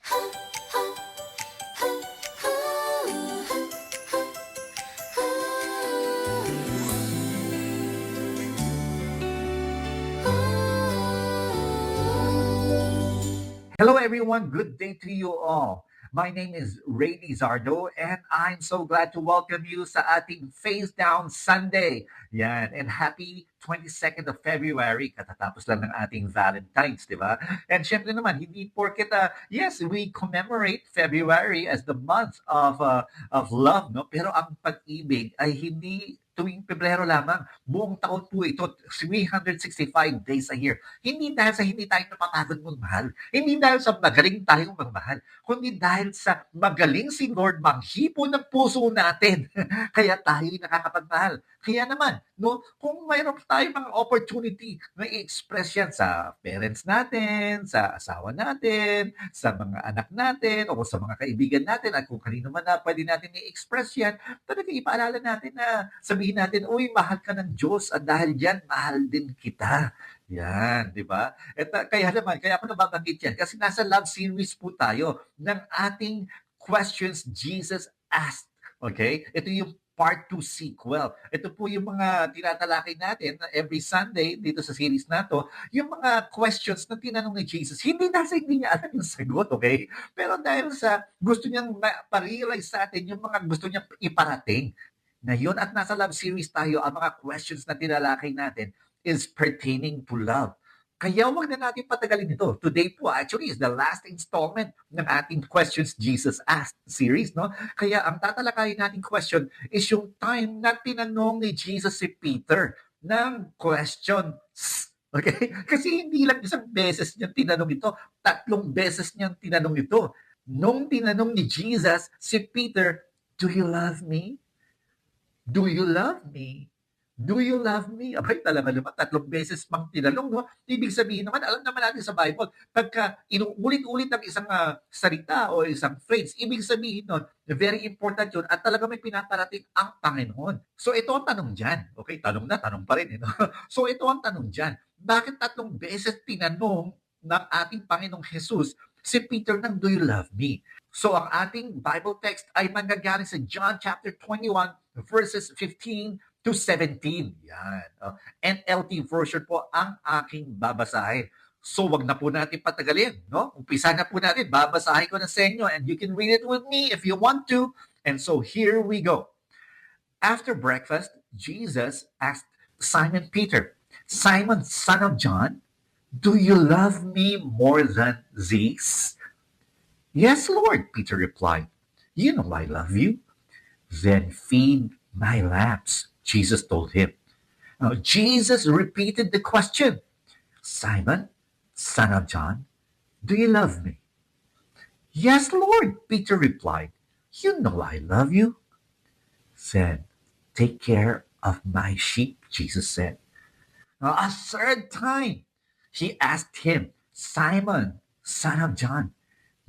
Hello, everyone. Good day to you all. My name is Ray Lizardo, and I'm so glad to welcome you sa ating Face Down Sunday. Yan, and happy 22nd of February. Katatapos lang ng ating Valentine's, di ba? And syempre naman, hindi porket, yes, we commemorate February as the month of love, no? Pero ang pag-ibig ay hindi tuwing Pebrero lamang. Buong taon po ito, 365 days a year. Hindi dahil sa hindi tayo napapagod magmahal. Hindi dahil sa magaling tayong magmahal. Kundi dahil sa magaling si Lord manghipo ng puso natin. Kaya tayo'y nakakapagmahal. Kaya naman, no, kung mayroon tayong mga opportunity na i-express yan sa parents natin, sa asawa natin, sa mga anak natin, o sa mga kaibigan natin, at kung kanino man na pwede natin i-express yan, talaga ipaalala natin na sabihin natin, uy, mahal ka ng Diyos at dahil dyan, mahal din kita. Yan, di ba? At kaya naman, kaya ako nababanggit yan kasi nasa love series po tayo ng ating questions Jesus asked. Okay? Ito yung part 2 sequel. Ito po yung mga tinatalakay natin na every Sunday dito sa series na to, yung mga questions na tinanong ni Jesus. Hindi nasa hindi niya alam yung sagot, okay? Pero dahil sa gusto niyang pa-realize sa atin yung mga gusto niyang iparating. Ngayon at nasa love series tayo, ang mga questions na tinalakay natin is pertaining to love. Kaya wag na natin patagalin ito. Today po actually is the last installment ng ating Questions Jesus Asked series, no? Kaya ang tatalakayin nating question is yung time na tinanong ni Jesus si Peter ng questions. Okay? Kasi hindi lang isang beses niyang tinanong ito, 3 beses niyang tinanong ito. Nung tinanong ni Jesus si Peter, "Do you love me? Do you love me? Do you love me?" Abay, talaga naman, 3 beses pang tinanong, no? Ibig sabihin naman, alam naman natin sa Bible, pagka inuulit-ulit ang isang salita o isang phrase, ibig sabihin nun, very important yun at talaga may pinaparating ang Panginoon. So ito ang tanong dyan. Okay, tanong na, tanong pa rin. No? So ito ang tanong dyan. Bakit 3 beses tinanong ng ating Panginoong Jesus si Peter ng, "Do you love me?" So ang ating Bible text ay manggagaling sa John chapter 21 verses 15 to 17. Yan. NLT version po ang aking babasahin. So wag na po natin patagalin, no? Umpisa na po natin. Babasahin ko na sa inyo and you can read it with me if you want to. And so here we go. After breakfast, Jesus asked Simon Peter, "Simon, son of John, do you love me more than these?" "Yes, Lord," Peter replied. "You know I love you." "Then feed my lambs," Jesus told him. Now, Jesus repeated the question, "Simon, son of John, do you love me?" "Yes, Lord," Peter replied. "You know I love you." "Then take care of my sheep," Jesus said. Now, a third time, he asked him, "Simon, son of John,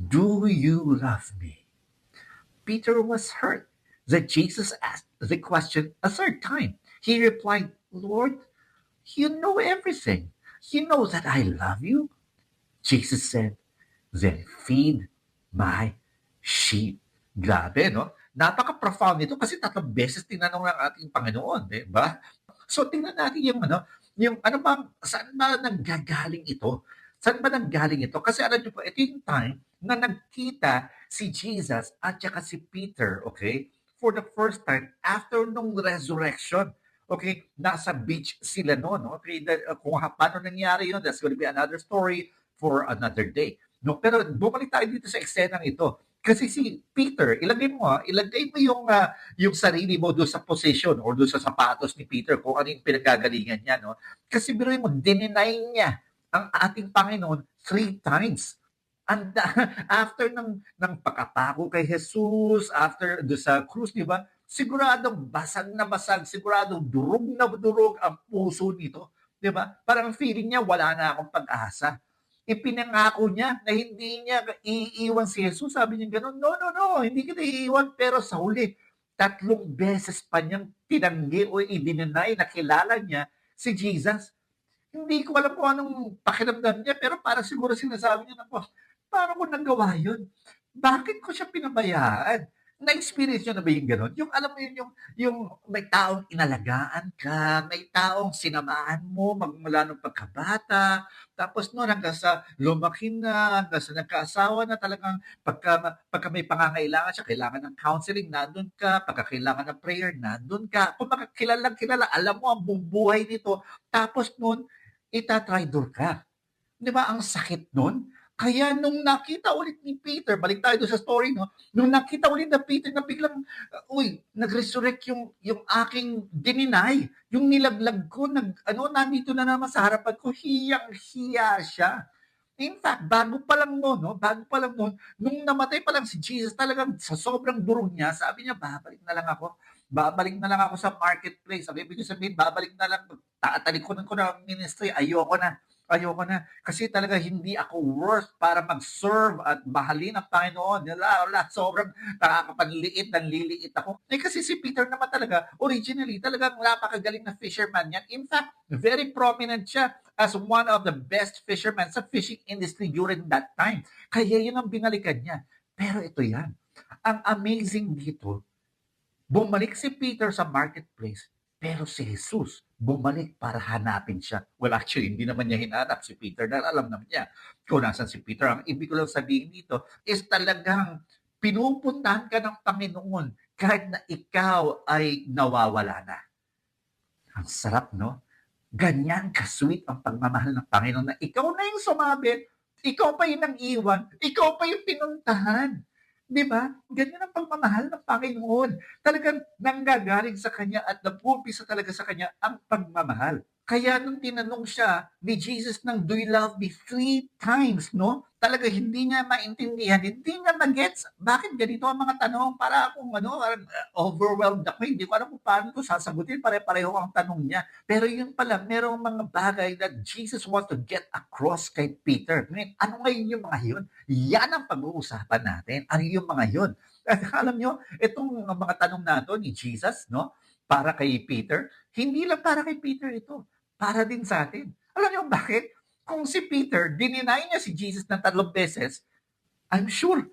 do you love me?" Peter was hurt that Jesus asked the question a third time. He replied, "Lord, you know everything. You know that I love you." Jesus said, "Then feed my sheep." Grabe, no? Napaka-profound nito kasi 3 beses tinanong ng ating Panginoon, di ba? So tingnan natin yung ano ba, saan ba nanggagaling ito? Saan ba nanggaling ito? Kasi alam niyo po, ito yung time na nagkita si Jesus at saka si Peter, okay? For the first time after nung resurrection. Okay, nasa beach sila noon. Okay, kung paano nangyari yun, that's going to be another story for another day. No, pero bumalik tayo dito sa eksenang ito. Kasi si Peter, ilagay mo yung sarili mo doon sa position or doon sa sapatos ni Peter kung ano yung pinagkagalingan niya, no? Kasi biruin mo, dininay niya ang ating Panginoon 3 times. And after ng pagkapako kay Jesus, after do sa krus, di ba? Siguradong basag na basag, siguradong durog na durog ang puso nito. Di ba? Parang feeling niya wala na akong pag-asa. Ipinangako niya na hindi niya iiwan si Jesus. Sabi niya gano'n, "No, no, no, hindi kita iiwan." Pero sa huli, 3 beses pa niyang tinanggi o i-deny na kilala niya si Jesus. Hindi ko alam kung anong pakiramdam niya, pero para siguro sinasabi niya na po, paano ko nagawa yun? Bakit ko siya pinabayaan? Na-experience niyo na ba yung gano'n? Yung alam mo yun, yung may taong inalagaan ka, may taong sinamahan mo magmula nung pagkabata, tapos no'n hanggang sa lumaki na, hanggang sa nagkaasawa na talagang pagka may pangangailangan siya, kailangan ng counseling, nandun ka, pagka kailangan ng prayer, nandun ka. Kumbaga kilalang kilala, alam mo ang buong buhay nito. Tapos no'n, ita-traitor ka. 'Di ba ang sakit nun? Kaya nung nakita ulit ni Peter, balik tayo dun sa story 'no, nung nakita ulit na Peter na biglang, uy, nag-resurrect yung aking dininay, yung nilaglag ko nag-ano, nandito na naman sa harapan ko, hiyang-hiya siya. In fact, bago pa lang nun 'no, bago pa lang nun, nung namatay pa lang si Jesus talagang sa sobrang durog niya, sabi niya, babalik na lang ako sa marketplace." Ang ibig sabihin, babalik na lang, tatalikuran ko na ang ministry, ayoko na. Kasi talaga hindi ako worth para mag-serve at mahalin ang Panginoon. Wala, sobrang nakakapanliit, nanliliit ako. Eh kasi si Peter naman talaga, originally, talagang napakagaling na fisherman yan. In fact, very prominent siya as one of the best fishermen sa fishing industry during that time. Kaya yun ang binalikan niya. Pero ito yan. Ang amazing dito, bumalik si Peter sa marketplace, pero si Jesus bumalik para hanapin siya. Well, actually, hindi naman niya hinanap si Peter dahil alam naman niya kung nasan si Peter. Ang ibig ko lang sabihin dito is talagang pinupuntahan ka ng Panginoon kahit na ikaw ay nawawala na. Ang sarap, no? Ganyan ka-sweet ang pagmamahal ng Panginoon na ikaw na yung sumabit, ikaw pa yung nang-iwan, ikaw pa yung pinuntahan. 'Di ba? Ganyan ang pagmamahal ng Panginoon. Talagang nanggagaling sa Kanya at nag-uumpisa talaga sa Kanya ang pagmamahal. Kaya nung tinanong siya ni Jesus ng, "Do you love me?" 3 times, no? Talaga hindi niya maintindihan, hindi niya magets bakit ganito ang mga tanong. Para akong ano, parang, overwhelmed ako, hindi ko alam kung paano ko sasagutin, pare-pareho ang tanong niya. Pero yun pala, merong mga bagay that Jesus wants to get across kay Peter. Ngayon, ano ngayon yung mga yun? Yan ang pag-uusapan natin. Ano yung mga yun? At alam nyo, itong mga tanong na to ni Jesus, no? Para kay Peter, hindi lang para kay Peter ito. Para din sa atin. Alam niyo bakit? Kung si Peter, dininay niya si Jesus ng 3 beses, I'm sure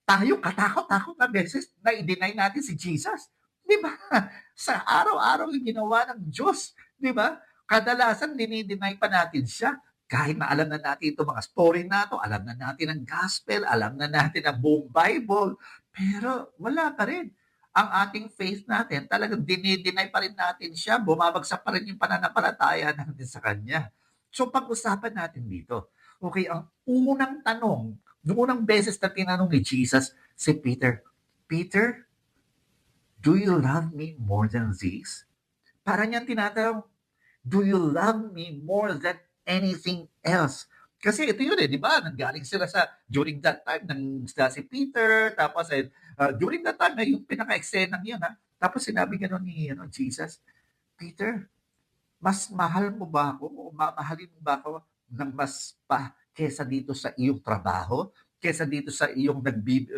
tayo katakot-takot na beses na i-deny natin si Jesus. Di ba? Sa araw-araw yung ginawa ng Diyos. Di ba? Kadalasan dinideny pa natin siya. Kahit na alam na natin itong mga story na to, alam na natin ang gospel, alam na natin ang buong Bible, pero wala pa rin. Ang ating faith natin, talagang dinideny pa rin natin siya, bumabagsak pa rin yung pananampalataya natin sa Kanya. So pag-usapan natin dito. Okay, ang unang tanong, noong unang beses na tinanong ni Jesus si Peter, Peter, do you love me more than this? Para niyang tinatanong, do you love me more than anything else? Kasi ito yun eh, di ba? Nanggaling sila sa, during that time, nang sila si Peter, tapos during that time, yung pinaka-eksena yun ha, tapos sinabi gano'n ni Jesus, Peter, mas mahal mo ba ako o mamahalin mo ba ako ng mas pa kesa dito sa iyong trabaho? Kesa dito sa iyong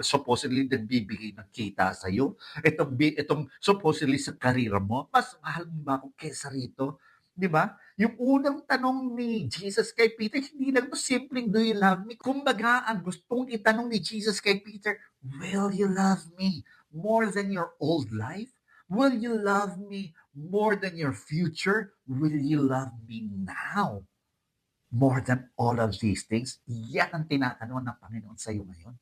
supposedly nagbibigay ng kita sa iyo? Itong supposedly sa career mo, mas mahal mo ba ako kesa rito? 'Di ba? Yung unang tanong ni Jesus kay Peter, hindi lang to simpleng, "Do you love me?" Kumbaga, ang gustong itanong ni Jesus kay Peter, "Will you love me more than your old life? Will you love me more than your future? Will you love me now more than all of these things?" Yan ang tinatanong ng Panginoon sa iyo ngayon.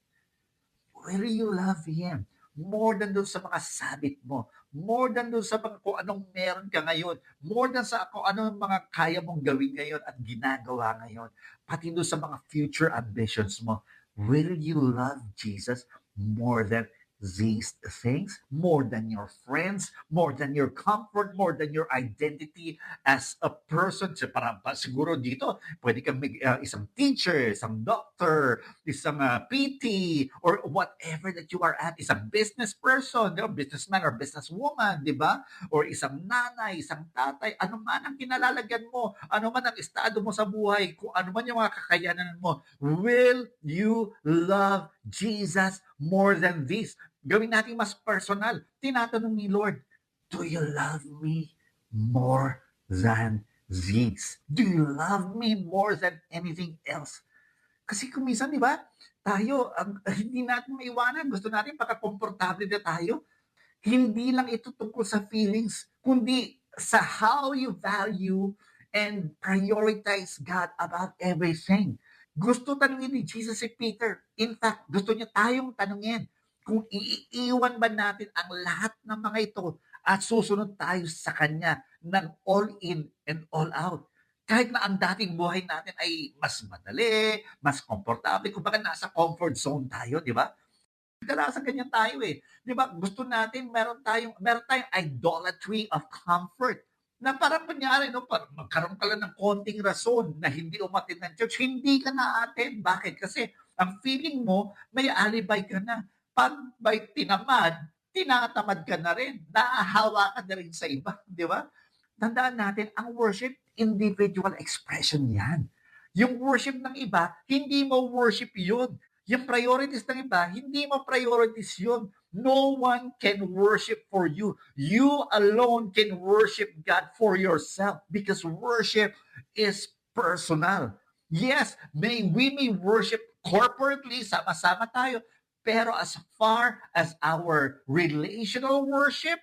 Will you love Him more than doon sa mga sabit mo, more than doon sa mga kung anong meron ka ngayon, more than sa kung anong mga kaya mong gawin ngayon at ginagawa ngayon, pati doon sa mga future ambitions mo. Will you love Jesus more than these things, more than your friends, more than your comfort, more than your identity as a person? So, parang siguro dito, pwede kang isang teacher, isang doctor, isang PT, or whatever that you are at, isang business person, di ba? Businessman or businesswoman, di ba? Or isang nanay, isang tatay, ano man ang kinalalagyan mo, ano man ang estado mo sa buhay, kung ano man yung mga kakayanan mo, will you love Jesus more than this? Gawin natin mas personal. Tinatanong ni Lord, do you love me more than this? Do you love me more than anything else? Kasi kung minsan, di ba, tayo, hindi natin maiwanan. Gusto natin pagka-komportable na tayo. Hindi lang ito tungkol sa feelings, kundi sa how you value and prioritize God above everything. Gusto tanungin ni Jesus si Peter. In fact, gusto niya tayong tanungin kung iiwan ba natin ang lahat ng mga ito at susunod tayo sa Kanya ng all in and all out. Kahit na ang dating buhay natin ay mas madali, mas komportable, kumbaga nasa comfort zone tayo, di ba? Kadalasan ganyan tayo eh. 'Di ba? Gusto natin meron tayong idolatry of comfort. Na parang kunyari, no, parang magkaroon ka lang ng konting rason na hindi umattend ng church, hindi ka na-attend. Bakit? Kasi ang feeling mo, may alibay ka na. Pag may tinamad, tinatamad ka na rin. Naahawa ka na rin sa iba. Di ba? Tandaan natin, ang worship, individual expression yan. Yung worship ng iba, hindi mo worship yun. Yung priorities ng iba, hindi mo priorities yun. No one can worship for you. You alone can worship God for yourself because worship is personal. Yes, we may worship corporately, sama-sama tayo, pero as far as our relational worship,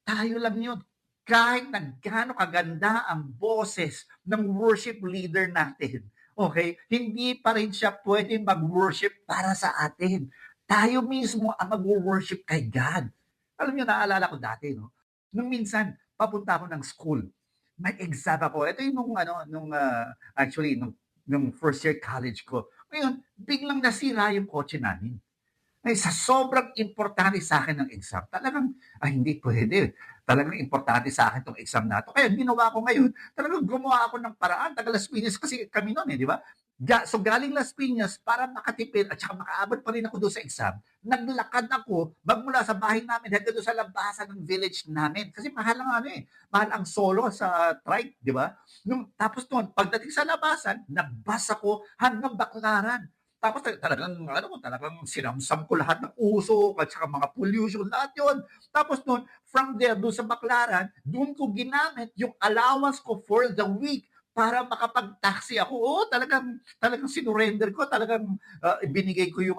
tayo lang yun. Kahit na gaano kaganda ang boses ng worship leader natin, okay, hindi pa rin siya pwede mag-worship para sa atin. Tayo mismo ang mag-worship kay God. Alam niyo, naalala ko dati, no? Nung minsan, papunta ako ng school. May exam ako. Ito yung actually, nung first year college ko. Ngayon, biglang nasira yung kotse namin. Ay, sa sobrang importante sa akin ng exam, talagang, hindi pwede. Talagang importante sa akin 'tong exam na 'to. Kaya ginawa ko ngayon, talagang gumawa ako ng paraan, taga Las Piñas kasi kami no'n, eh, di ba? So galing Las Piñas para makatipid at saka makaabot pa rin ako doon sa exam, naglakad ako magmula sa bahay namin hanggang doon sa labasan ng village namin. Kasi mahal ang ano, eh, mahal ang solo sa trike, di ba? Tapos no'n, pagdating sa labasan, nag-bus ako hanggang Baclaran. Tapos talagang sinamsam ko lahat ng usok at saka mga pollution, lahat yun. Tapos noon, from there, doon sa Baclaran, doon ko ginamit yung allowance ko for the week para makapag-taxi ako. Oo, talagang sinurrender ko, talagang binigay ko yung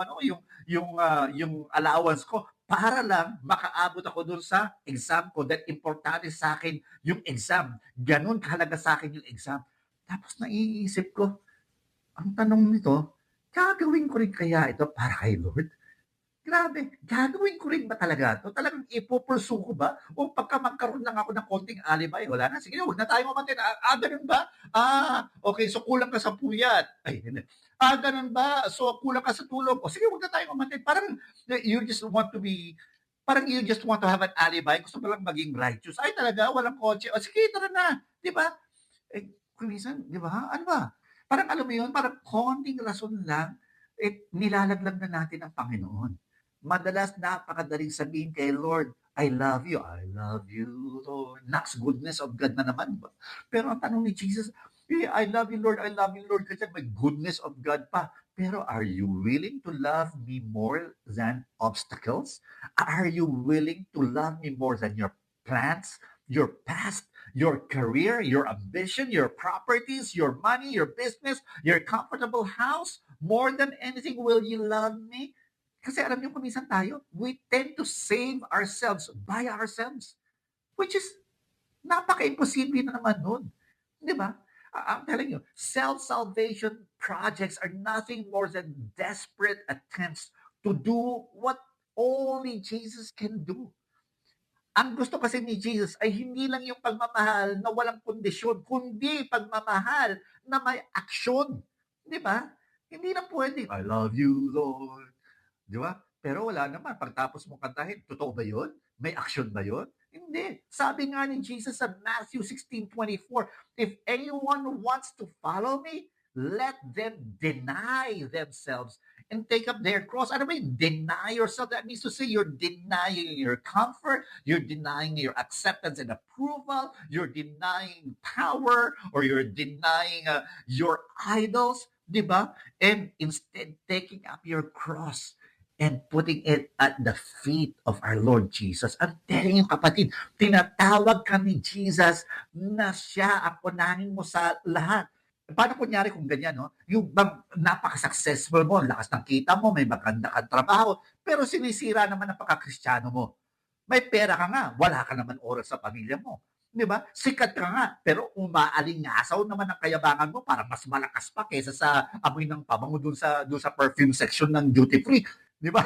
allowance ko para lang makaabot ako doon sa exam ko. That importante sa akin yung exam. Ganun kahalaga sa akin yung exam. Tapos naiisip ko, ang tanong nito, gagawin ko rin kaya ito para kay Lord? Grabe, gagawin ko rin ba talaga ito? Talagang ipupursue ko ba? O pagka magkaroon lang ako ng konting alibay, wala na, sige, huwag na tayo mamatid. Ganun ba? Okay, so kulang ka sa puyat. Ay, hindi. Ganun ba? So kulang ka sa tulog. O sige, huwag na tayo mamatid. Parang you just want to be, parang you just want to have an alibi. Gusto mo lang maging righteous. Ay, talaga, walang kotse. O sige, tara na. Di ba? Kung minsan, di ba? Ano ba? Parang alam mo yun, parang konting rason lang, nilalaglag na natin ang Panginoon. Madalas napakadaling sabihin kay Lord, I love you, Lord. Naks, goodness of God na naman ba? Pero ang tanong ni Jesus, I love you, Lord, kasi may goodness of God pa. Pero are you willing to love me more than obstacles? Are you willing to love me more than your plans, your past, your career, your ambition, your properties, your money, your business, your comfortable house? More than anything, will you love me? Kasi alam niyo, kuminsan tayo, we tend to save ourselves by ourselves, which is napaka-imposible na naman nun. Di ba? I'm telling you, self-salvation projects are nothing more than desperate attempts to do what only Jesus can do. Ang gusto kasi ni Jesus ay hindi lang yung pagmamahal na walang kondisyon, kundi pagmamahal na may aksyon. Di ba? Hindi na pwedeng, I love you, Lord. Di ba? Pero wala naman. Pagtapos mo kantahin, totoo ba yun? May aksyon ba yun? Hindi. Sabi nga ni Jesus sa Matthew 16:24, if anyone wants to follow me, let them deny themselves and take up their cross. Ano ba yun? Deny yourself. That means to say you're denying your comfort, you're denying your acceptance and approval, you're denying power, or you're denying your idols, di ba? And instead, taking up your cross and putting it at the feet of our Lord Jesus. I'm telling you, kapatid, tinatawag ka ni Jesus na siya ang unahin mo sa lahat. Paano kunyari kung ganyan, no? Yung bang napaka-successful mo, ang lakas ng kita mo, may maganda kang trabaho, pero sinisira naman ang pagkakristyano mo. May pera ka nga, wala ka naman oras sa pamilya mo. Di ba? Sikat ka nga, pero umaalingasaw naman ang kayabangan mo para mas malakas pa kaysa sa amoy ng pabango dun sa perfume section ng duty free. Di ba?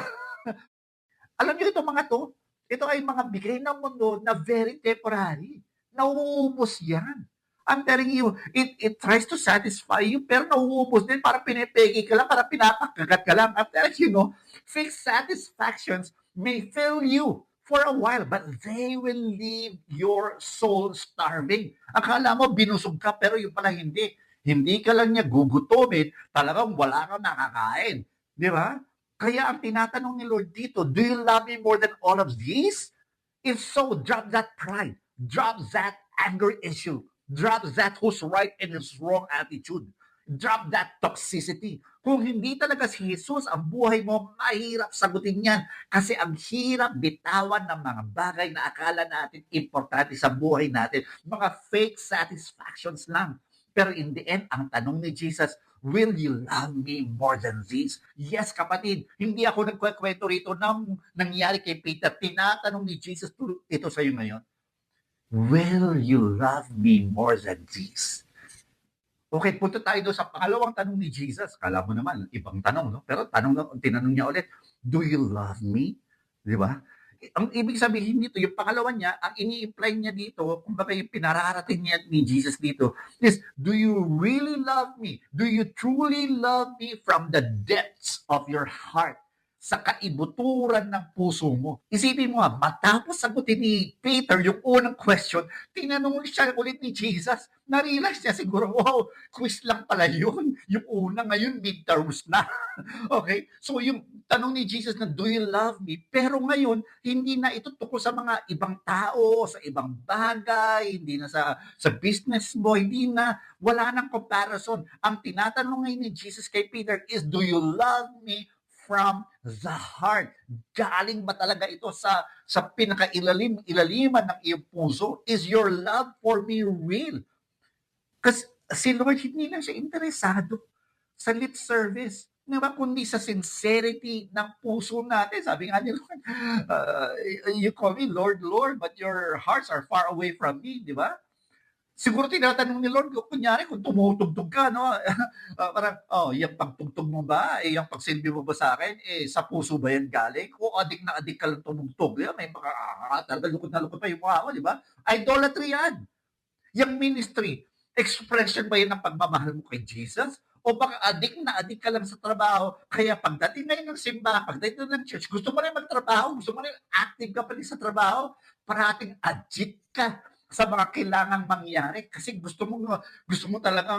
Alam niyo itong mga to, ito ay mga bigay ng mundo na very temporary. Nauubos yan. I'm telling you, it tries to satisfy you, pero nauubos din, para pinipegi ka lang, para pinapakagat ka lang. I'm telling you, no, fake satisfactions may fill you for a while, but they will leave your soul starving. Akala mo binusog ka, pero yung pala hindi. Hindi ka lang niya gugutomin, talagang wala kang nakakain. Di ba? Kaya ang tinatanong ni Lord dito, do you love me more than all of these? If so, drop that pride. Drop that anger issue. Drop that who's right and who's wrong attitude. Drop that toxicity. Kung hindi talaga si Jesus ang buhay mo, mahirap sagutin yan. Kasi ang hirap bitawan ng mga bagay na akala natin importante sa buhay natin. Mga fake satisfactions lang. Pero in the end, ang tanong ni Jesus, will you love me more than this? Yes, kapatid. Hindi ako nagkwekwento rito ng nangyari kay Peter. Tinatanong ni Jesus ito sa iyo ngayon. Will you love me more than this? Okay, punta tayo doon sa pangalawang tanong ni Jesus. Kala mo naman, ibang tanong, no? Pero tinanong niya ulit, do you love me? Di ba? Ang ibig sabihin nito, yung pangalawa niya, ang ini-imply niya dito, kumbaga yung pinararating niya ni Jesus dito, is, do you really love me? Do you truly love me from the depths of your heart? Sa kaibuturan ng puso mo. Isipin mo matapos sagutin ni Peter yung unang question, tinanong siya ulit ni Jesus. Na-realize niya siguro, wow, quiz lang pala yun. Yung una ngayon, midterms na. Okay? So yung tanong ni Jesus na, do you love me? Pero ngayon, hindi na ito tungkol sa mga ibang tao, sa ibang bagay, hindi na sa business mo, hindi na, wala nang comparison. Ang tinatanong ngayon ni Jesus kay Peter is, do you love me from the heart? Galing ba talaga ito sa pinakailalim-ilaliman ng iyong puso? Is your love for me real? Kasi si Lord hindi lang siya interesado sa lip service. Di ba? Kundi sa sincerity ng puso natin. Sabi nga ni Lord, you call me Lord, Lord, but your hearts are far away from me. Di ba? Siguro tinatanong ni Lord, kunyari kung tumutugtog ka, no? Parang, yung pagtugtog mo ba, yung pagsilbi mo ba sa akin, sa puso ba yan galing? O adik na adik ka lang tumugtog, yan, may talaga lukot na lukot pa yung mukha mo, di ba? Idolatry yan. Yung ministry, expression ba yan ng pagmamahal mo kay Jesus? O baka adik na adik ka lang sa trabaho, kaya pagdating na yun ng simbahan, pagdating na ng church, gusto mo rin magtrabaho, gusto mo rin active ka pa rin sa trabaho, parating addict ka sa mga kailangang mangyari kasi gusto mo talagang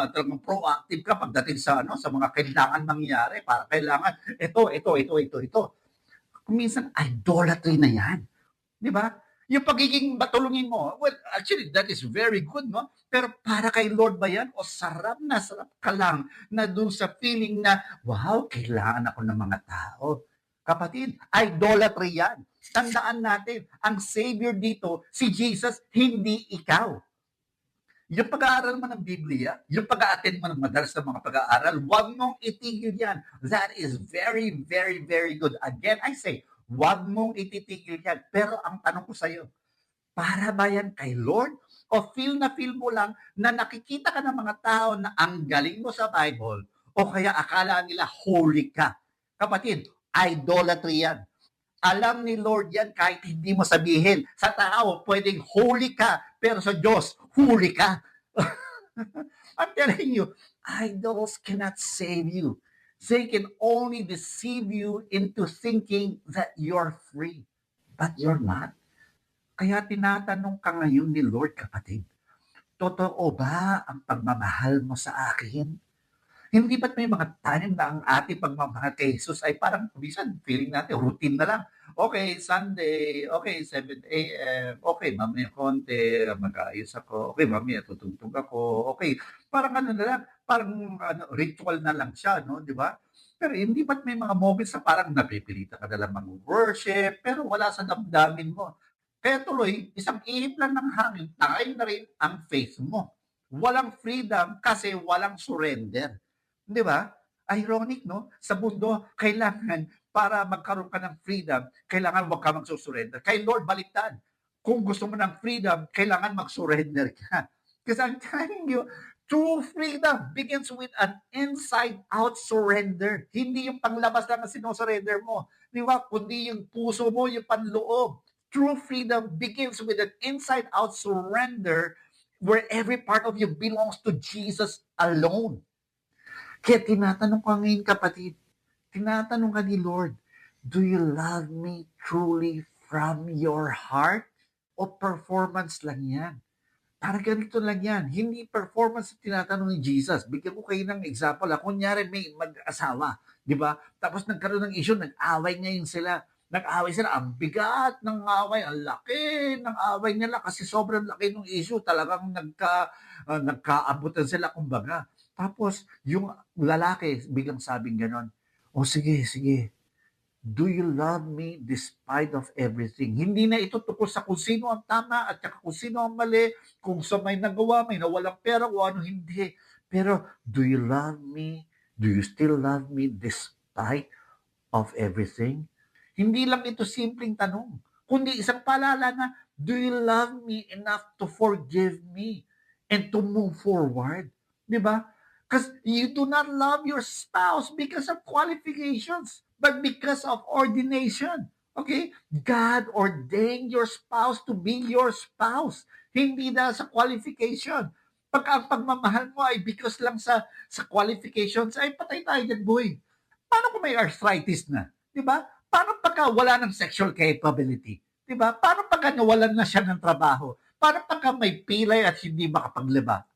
talagang proactive ka pagdating sa mga kailangan mangyari para kailangan ito. Kung minsan idolatry na 'yan, 'di ba? Yung pagiging matulungin mo, well, actually, that is very good, no? Pero para kay Lord ba yan? O sarap na sarap ka lang na dun sa feeling na, wow, kailangan ako ng mga tao. Kapatid, idolatry yan. Tandaan natin, ang Savior dito, si Jesus, hindi ikaw. Yung pag-aaral mo ng Biblia, yung pag-attend mo ng madalas na mga pag-aaral, huwag mong itigil yan. That is very, very, very good. Again, I say, huwag mong ititigil yan. Pero ang tanong ko sa'yo, para ba yan kay Lord? O feel na feel mo lang na nakikita ka ng mga tao na ang galing mo sa Bible o kaya akala nila holy ka. Kapatid, idolatry yan. Alam ni Lord yan kahit hindi mo sabihin. Sa tao, pwedeng holy ka, pero sa Diyos, huli ka. I'm telling you, idols cannot save you. They can only deceive you into thinking that you're free. But you're not. Kaya tinatanong ka ngayon ni Lord, kapatid, totoo ba ang pagmamahal mo sa akin? Hindi ba't may mga time na ang ating pagmamahal kay Jesus ay parang minsan feeling natin routine na lang. Okay, Sunday, okay, 7 a.m., okay, mamaya konti, mag-aayos ako, okay, mamaya tutugtog ako, okay. Parang ano na lang, parang ritual na lang siya, no, di ba? Pero hindi ba't may mga moments na parang napipilitan ka na lang mag-worship, pero wala sa damdamin mo. Kaya tuloy, isang ihip lang ng hangin, tangay na rin ang faith mo. Walang freedom kasi walang surrender. Di ba? Ironic, no? Sa mundo, kailangan para magkaroon ka ng freedom, kailangan wag ka magsusurrender. Kay Lord, baliktad. Kung gusto mo ng freedom, kailangan mag-surrender ka. Because I'm telling you, true freedom begins with an inside-out surrender. Hindi yung panglabas lang ang sinosurrender mo. Di ba? Kundi yung puso mo, yung panloob. True freedom begins with an inside-out surrender where every part of you belongs to Jesus alone. Kaya tinatanong ko ngayon, kapatid, tinatanong ka ni Lord, do you love me truly from your heart? O performance lang yan? Parang ganito lang yan. Hindi performance ang tinatanong ni Jesus. Bigyan ko kayo ng example. Kunyari may mag-asawa, di ba? Tapos nagkaroon ng issue, nag-away ngayon sila. Nag-away sila, ang bigat ng away, ang laki ng away nila kasi sobrang laki ng issue. Talagang nagkaabutan sila, kumbaga. Tapos, yung lalaki, biglang sabing ganon, o sige, sige, do you love me despite of everything? Hindi na ito tungkol sa kung sino ang tama at saka kung sino ang mali, kung sa may nagawa, may nawalang pera o ano hindi. Pero, do you love me? Do you still love me despite of everything? Hindi lang ito simpleng tanong, kundi isang paalala na, do you love me enough to forgive me and to move forward? Di ba? Because you do not love your spouse because of qualifications, but because of ordination. Okay? God ordained your spouse to be your spouse. Hindi na sa qualification. Pagka ang pagmamahal mo ay because lang sa qualifications, ay patay tayo dyan, boy. Paano kung may arthritis na? Di ba? Paano pagka wala ng sexual capability? Di ba? Paano pagka nawalan na siya ng trabaho? Paano pagka may pilay at hindi makapaglaba?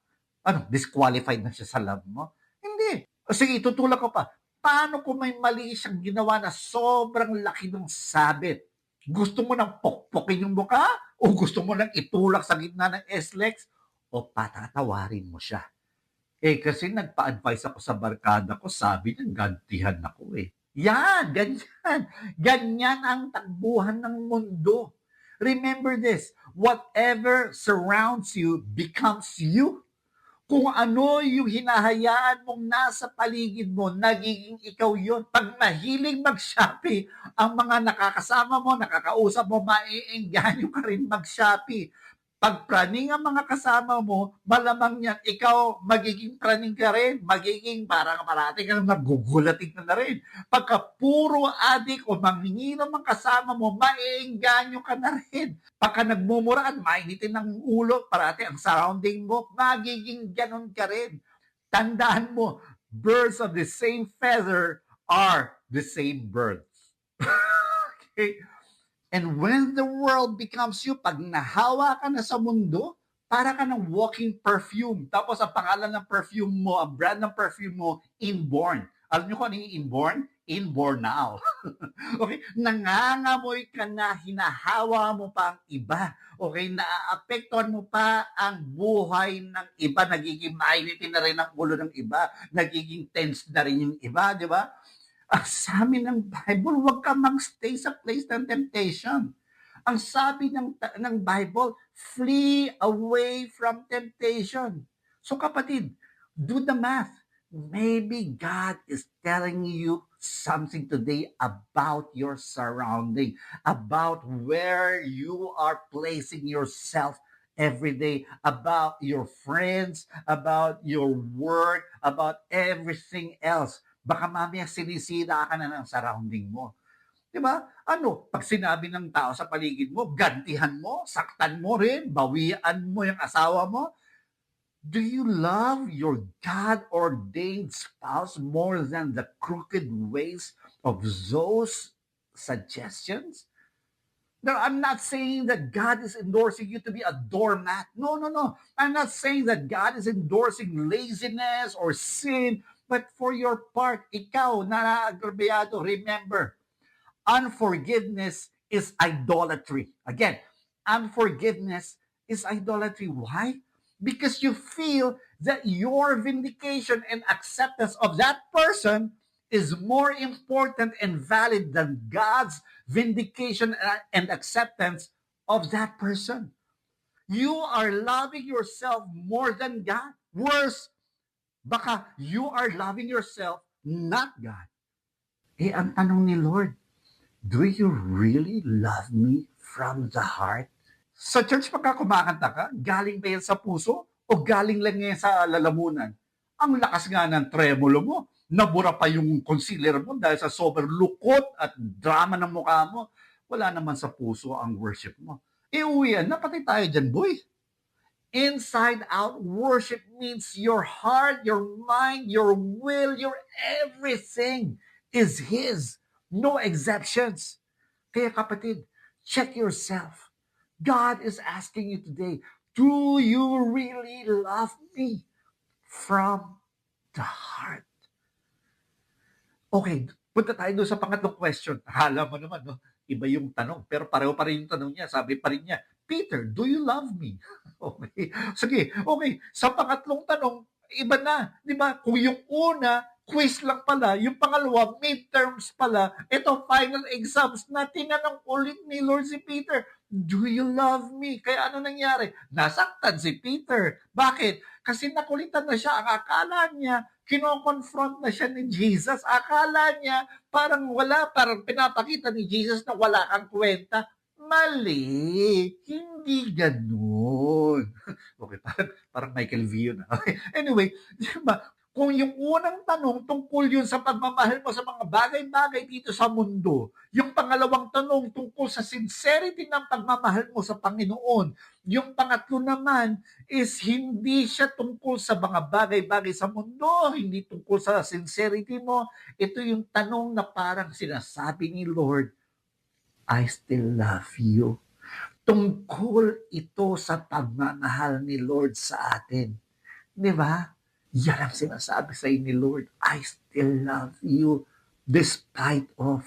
Ano, disqualified na siya sa love mo? Hindi. O sige, tutulak ko pa. Paano kung may mali siyang ginawa na sobrang laki ng sabit? Gusto mo nang pokpokin yung mukha? O gusto mo nang itulak sa gitna ng SLEX? O patatawarin mo siya? Kasi nagpa-advise ako sa barkada ko, sabi niya, gantihan ako eh. Yan, ganyan. Ganyan ang takbuhan ng mundo. Remember this, whatever surrounds you becomes you. Kung ano yung hinahayaan mong nasa paligid mo, nagiging ikaw yon. Pag mahilig mag-Shopee, ang mga nakakasama mo, nakakausap mo, maiengganyo ka rin mag-Shopee. Pag praning ang mga kasama mo, malamang yan, ikaw magiging praning ka rin, magiging parang parating ka nagugulating ka na rin. Pagka puro adik o manginginom ang kasama mo, maiengganyo ka na rin. Pagka nagmumuraan, mainitin ng ulo, parati ang surrounding mo, magiging ganon ka rin. Tandaan mo, birds of the same feather are the same birds. Okay? And when the world becomes you, pag nahawa ka na sa mundo, para ka ng walking perfume. Tapos ang pangalan ng perfume mo, ang brand ng perfume mo, Inborn. Alam niyo kung ano yung Inborn? Inborn now. Okay? Nangangamoy ka na, hinahawa mo pa ang iba. Okay? Naaapektuhan mo pa ang buhay ng iba. Nagiging mainitin na rin ang ulo ng iba. Nagiging tense na rin yung iba, di ba? Sa amin ng Bible, huwag ka mag-stay sa place ng temptation. Ang sabi ng Bible, flee away from temptation. So kapatid, do the math. Maybe God is telling you something today about your surrounding, about where you are placing yourself every day, about your friends, about your work, about everything else. Baka mamaya sinisira ka na ng surrounding mo. Di ba? Ano, pag sinabi ng tao sa paligid mo, gantihan mo, saktan mo rin, bawian mo yung asawa mo. Do you love your God-ordained spouse more than the crooked ways of those suggestions? No, I'm not saying that God is endorsing you to be a doormat. No, no, no. I'm not saying that God is endorsing laziness or sin. But for your part, ikaw na naagrabyado, remember, unforgiveness is idolatry. Again, unforgiveness is idolatry. Why? Because you feel that your vindication and acceptance of that person is more important and valid than God's vindication and acceptance of that person. You are loving yourself more than God. Worse, baka you are loving yourself, not God. Ang tanong ni Lord, do you really love me from the heart? Sa church pagka kumakanta ka, galing ba yan sa puso o galing lang yan sa lalamunan? Ang lakas nga ng tremolo mo. Nabura pa yung concealer mo dahil sa sobrang lukot at drama ng mukha mo. Wala naman sa puso ang worship mo. Uwian, napatay tayo dyan, boy. Inside out worship means your heart, your mind, your will, your everything is His. No exceptions. Kaya kapatid, check yourself. God is asking you today, do you really love me from the heart? Okay, punta tayo doon sa pangatlong question. Hala mo naman, no? Iba yung tanong, pero pareho pa rin yung tanong niya. Sabi pa rin niya, Peter, do you love me? Okay, sige, okay. Sa pangatlong tanong, iba na. Di ba? Kung yung una, quiz lang pala. Yung pangalawa, midterms pala. Ito, final exams na tinanong ulit ni Lord si Peter, do you love me? Kaya ano nangyari? Nasaktan si Peter. Bakit? Kasi nakulitan na siya. Ang akala niya, kino-confront na siya ni Jesus. Akala niya, parang pinapakita ni Jesus na wala kang kwenta. Mali. Hindi ganun. Okay, parang Michael V yun. Okay. Anyway, di ba? Kung yung unang tanong tungkol yun sa pagmamahal mo sa mga bagay-bagay dito sa mundo, yung pangalawang tanong tungkol sa sincerity ng pagmamahal mo sa Panginoon, yung pangatlo naman is hindi siya tungkol sa mga bagay-bagay sa mundo, hindi tungkol sa sincerity mo. Ito yung tanong na parang sinasabi ni Lord, I still love you. Tungkol ito sa pagmamahal ni Lord sa atin. Di ba? Yan ang sinasabi sa ni Lord, I still love you despite of.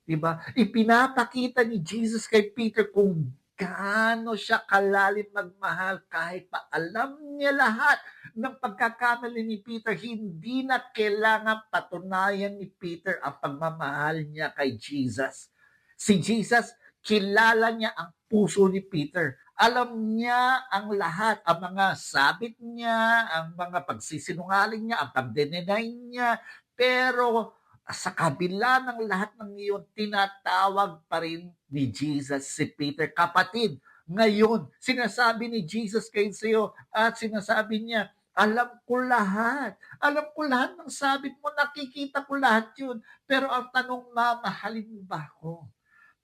Diba? Ipinapakita ni Jesus kay Peter kung gaano siya kalalim magmahal kahit pa alam niya lahat ng pagkakamali ni Peter, hindi na kailangan patunayan ni Peter ang pagmamahal niya kay Jesus. Si Jesus, kilala niya ang puso ni Peter. Alam niya ang lahat, ang mga sabit niya, ang mga pagsisinungaling niya, ang pagdenenay niya. Pero sa kabila ng lahat ng iyon, tinatawag pa rin ni Jesus si Peter, kapatid. Ngayon, sinasabi ni Jesus kay sa'yo at sinasabi niya, alam ko lahat. Alam ko lahat ng sabit mo, nakikita ko lahat yun. Pero ang tanong, mamahalin mo ba ako?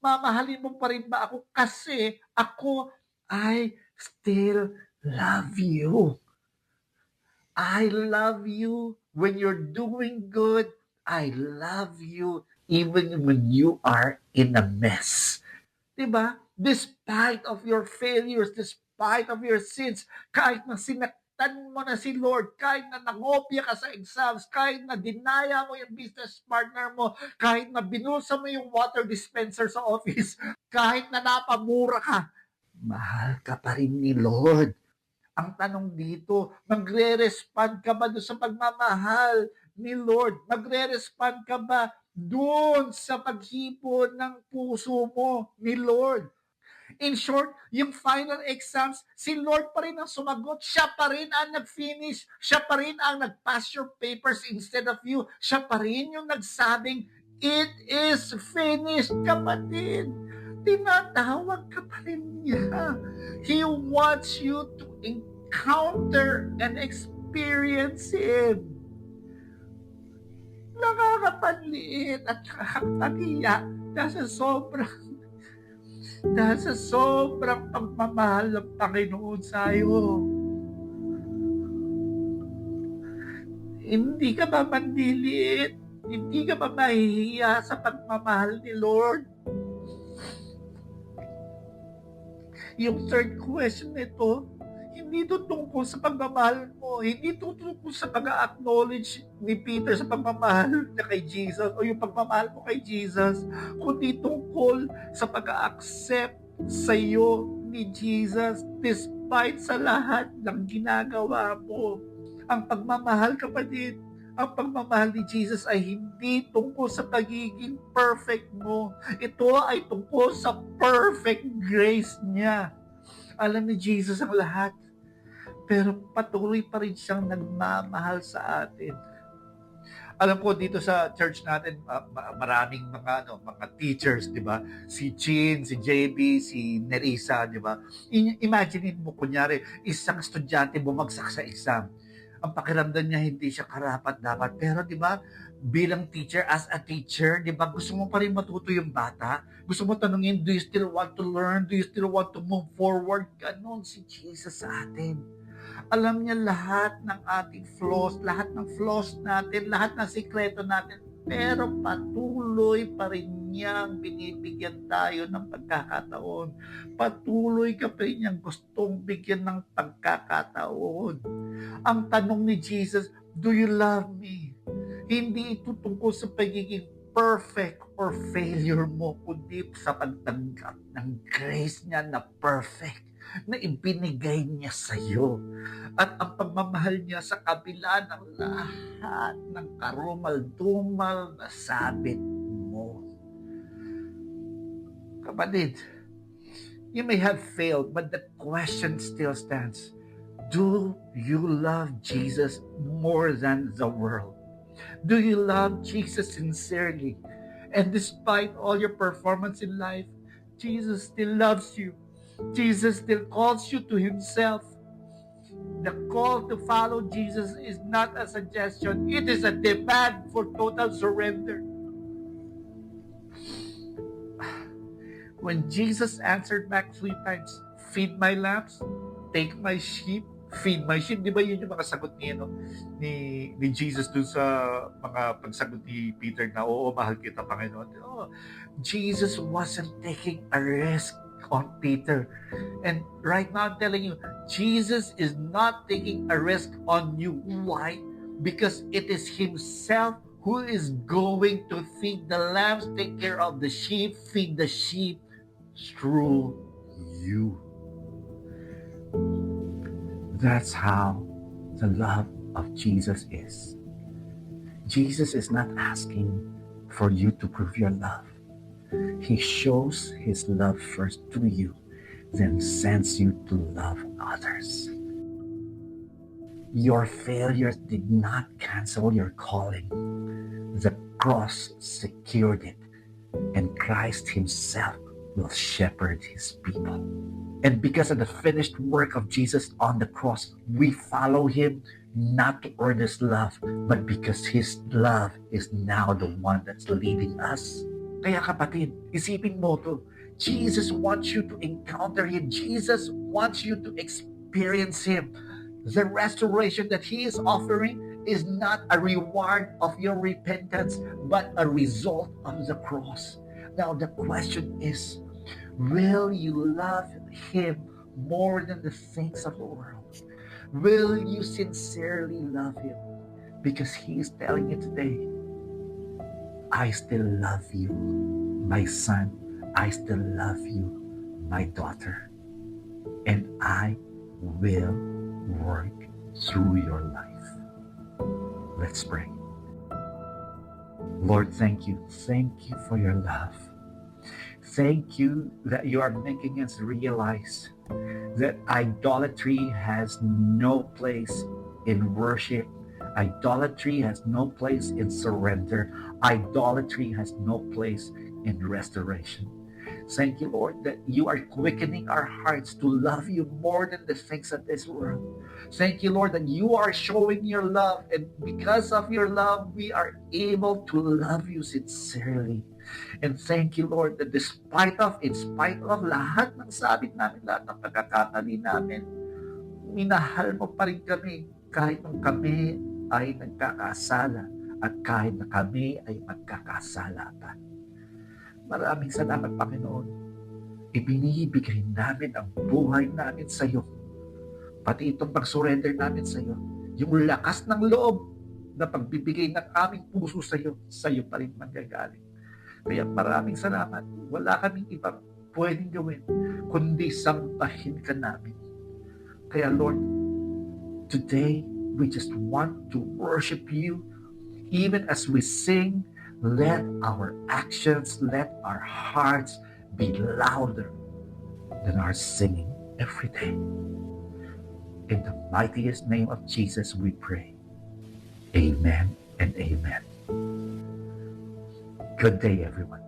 Mamahalin mo pa rin ba ako? Kasi ako, I still love you. I love you when you're doing good. I love you even when you are in a mess. Diba? Despite of your failures, despite of your sins, kahit na sinaktan mo na si Lord, kahit na nangopya ka sa exams, kahit na dinaya mo yung business partner mo, kahit na binulsa mo yung water dispenser sa office, kahit na napamura ka, mahal ka pa rin ni Lord. Ang tanong dito, magre-respond ka ba doon sa pagmamahal ni Lord? Magre-respond ka ba doon sa paghipon ng puso mo ni Lord? In short, yung final exams, si Lord pa rin ang sumagot. Siya pa rin ang nag-finish. Siya pa rin ang nag-pass your papers instead of you. Siya pa rin yung nagsabing, it is finished, kapatid. Tinatawag ka pa rin niya. He wants you to encounter and experience Him. Nakakapanliit at nakakatagiya dahil sa sobrang pagmamahal ng Panginoon sa iyo. Hindi ka ba mandiliit? Hindi ka ba mahihiya sa pagmamahal ni Lord? Yung third question nito, hindi ito tungkol sa pagmamahal mo. Hindi ito tungkol sa pag-acknowledge ni Peter sa pagmamahal niya kay Jesus o yung pagmamahal mo kay Jesus, kundi tungkol sa pag-accept sa iyo ni Jesus despite sa lahat ng ginagawa mo. Ang pagmamahal, kapatid, ang pagmamahal ni Jesus ay hindi tungkol sa pagiging perfect mo. Ito ay tungkol sa perfect grace niya. Alam ni Jesus ang lahat. Pero patuloy pa rin siyang nagmamahal sa atin. Alam ko dito sa church natin, maraming mga teachers, 'di ba? Si Chin, si JB, si Nerissa, 'di ba? Imaginein mo kunyari, isang estudyante bumagsak sa exam. Ang pakiramdam niya hindi siya karapat-dapat. Pero 'di ba, bilang teacher, as a teacher, 'di ba, gusto mo pa rin matuto yung bata. Gusto mo tanungin, do you still want to learn? Do you still want to move forward? Ganon si Jesus sa atin. Alam niya lahat ng ating flaws, lahat ng flaws natin, lahat ng sikreto natin. Pero patuloy pa rin niyang binibigyan tayo ng pagkakataon. Patuloy ka pa rin niyang gustong bigyan ng pagkakataon. Ang tanong ni Jesus, do you love me? Hindi ito tungkol sa pagiging perfect or failure mo, kundi sa pagtanggap ng grace niya na perfect na ibinigay niya sa iyo. At ang pagmamahal niya sa kabila ng lahat ng karumal-dumal na sabit mo. Kapatid, you may have failed, but the question still stands. Do you love Jesus more than the world? Do you love Jesus sincerely? And despite all your performance in life, Jesus still loves you. Jesus still calls you to himself. The call to follow Jesus is not a suggestion. It is a demand for total surrender. When Jesus answered back 3 times, feed my lambs, take my sheep, feed my sheep. Di ba yun yung mga sagot ni Jesus dun sa mga pagsagot ni Peter na, oo, mahal kita, Panginoon. Oh, Jesus wasn't taking a risk on Peter. And right now I'm telling you, Jesus is not taking a risk on you. Why? Because it is himself who is going to feed the lambs, take care of the sheep, feed the sheep through you. That's how the love of Jesus is. Jesus is not asking for you to prove your love. He shows his love first to you, then sends you to love others. Your failures did not cancel your calling. The cross secured it, and Christ himself will shepherd his people. And because of the finished work of Jesus on the cross, we follow him not to earn his love, but because his love is now the one that's leading us. Kaya kapatid, isipin mo to. Jesus wants you to encounter him. Jesus wants you to experience him. The restoration that he is offering is not a reward of your repentance, but a result of the cross. Now the question is, will you love him more than the things of the world? Will you sincerely love him? Because he is telling you today, I still love you, my son. I still love you, my daughter. And I will work through your life. Let's pray. Lord, thank you. Thank you for your love. Thank you that you are making us realize that idolatry has no place in worship. Idolatry has no place in surrender. Idolatry has no place in restoration. Thank you, Lord, that you are quickening our hearts to love you more than the things of this world. Thank you, Lord, that you are showing your love, and because of your love, we are able to love you sincerely. And thank you, Lord, that in spite of lahat ng sabit namin, lahat ng pagkakamali namin, minahal mo pa rin kami kahit nung kami ay nagkakasala at kahit na kami ay magkakasala pa. Maraming salamat, Panginoon. Ibinibigay namin ang buhay namin sa iyo. Pati itong pag-surrender namin sa iyo. Yung lakas ng loob na pagbibigay ng aming puso sa iyo pa rin manggagaling. Kaya maraming salamat. Wala kaming ibang pwedeng gawin kundi sambahin ka namin. Kaya Lord, today we just want to worship you. Even as we sing, let our actions, let our hearts be louder than our singing every day. In the mightiest name of Jesus we pray. Amen and amen. Good day, everyone.